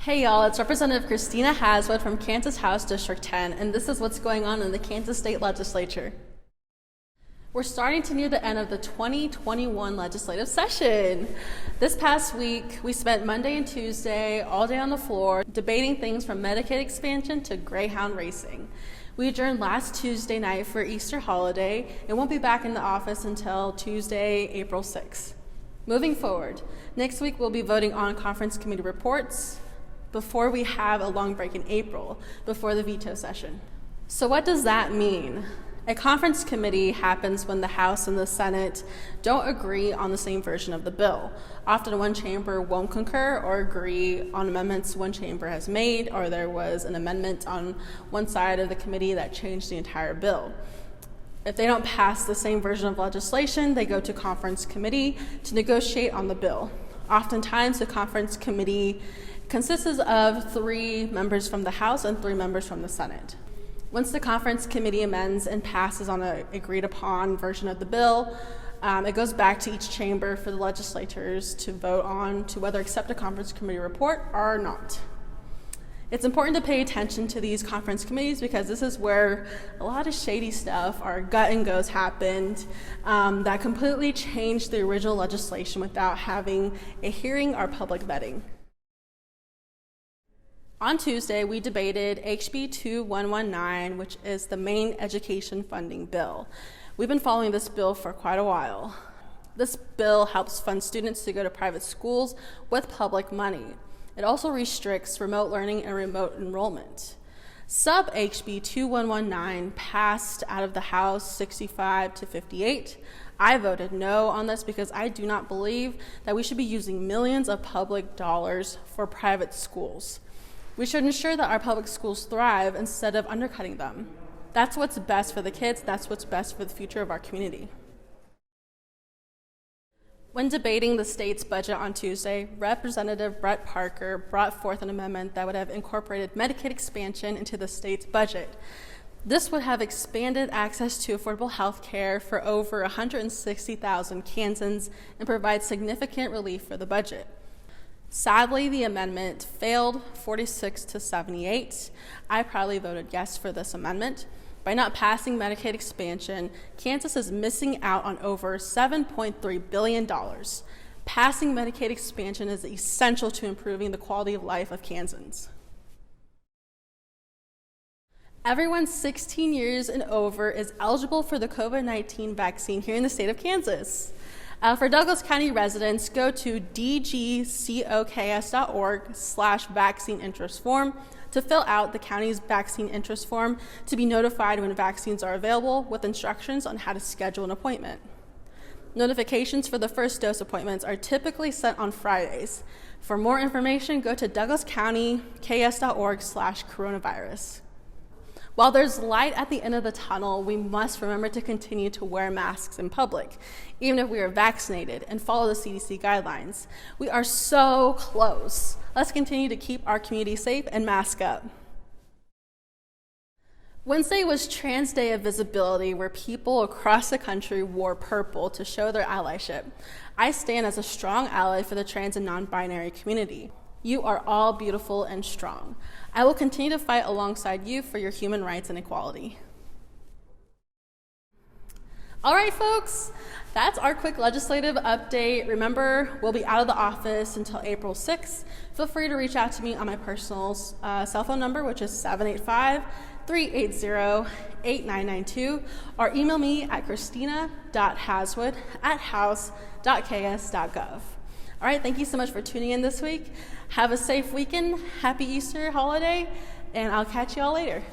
Hey y'all, it's Representative Christina Haswood from Kansas House District 10, and this is what's going on in the Kansas State Legislature. We're starting to near the end of the 2021 legislative session. This past week, we spent Monday and Tuesday all day on the floor debating things from Medicaid expansion to Greyhound racing. We adjourned last Tuesday night for Easter holiday and won't be back in the office until Tuesday, April 6th. Moving forward, next week we'll be voting on conference committee reports before we have a long break in April, before the veto session. So what does that mean? A conference committee happens when the House and the Senate don't agree on the same version of the bill. Often one chamber won't concur or agree on amendments one chamber has made, or there was an amendment on one side of the committee that changed the entire bill. If they don't pass the same version of legislation, they go to conference committee to negotiate on the bill. Oftentimes, the conference committee consists of 3 members from the House and 3 members from the Senate. Once the conference committee amends and passes on an agreed upon version of the bill, it goes back to each chamber for the legislators to vote on to whether accept a conference committee report or not. It's important to pay attention to these conference committees because this is where a lot of shady stuff or gut and goes happened that completely changed the original legislation without having a hearing or public vetting. On Tuesday, we debated HB 2119, which is the main education funding bill. We've been following this bill for quite a while. This bill helps fund students to go to private schools with public money. It also restricts remote learning and remote enrollment. Sub HB 2119 passed out of the House 65 to 58. I voted no on this because I do not believe that we should be using millions of public dollars for private schools. We should ensure that our public schools thrive instead of undercutting them. That's what's best for the kids. That's what's best for the future of our community. When debating the state's budget on Tuesday, Representative Brett Parker brought forth an amendment that would have incorporated Medicaid expansion into the state's budget. This would have expanded access to affordable health care for over 160,000 Kansans and provide significant relief for the budget. Sadly, the amendment failed 46 to 78. I proudly voted yes for this amendment. By not passing Medicaid expansion, Kansas is missing out on over $7.3 billion. Passing Medicaid expansion is essential to improving the quality of life of Kansans. Everyone 16 years and over is eligible for the COVID-19 vaccine here in the state of Kansas. For Douglas County residents, go to dgcoks.org/vaccine interest form to fill out the county's vaccine interest form to be notified when vaccines are available with instructions on how to schedule an appointment. Notifications for the first dose appointments are typically sent on Fridays. For more information, go to douglascountyks.org/coronavirus. While there's light at the end of the tunnel, we must remember to continue to wear masks in public, even if we are vaccinated, and follow the CDC guidelines. We are so close. Let's continue to keep our community safe and mask up. Wednesday was Trans Day of Visibility, where people across the country wore purple to show their allyship. I stand as a strong ally for the trans and non-binary community. You are all beautiful and strong. I will continue to fight alongside you for your human rights and equality. All right, folks, that's our quick legislative update. Remember, we'll be out of the office until April 6th. Feel free to reach out to me on my personal cell phone number, which is 785-380-8992, or email me at christina.haswood@house.ks.gov. All right, thank you so much for tuning in this week. Have a safe weekend, happy Easter holiday, and I'll catch you all later.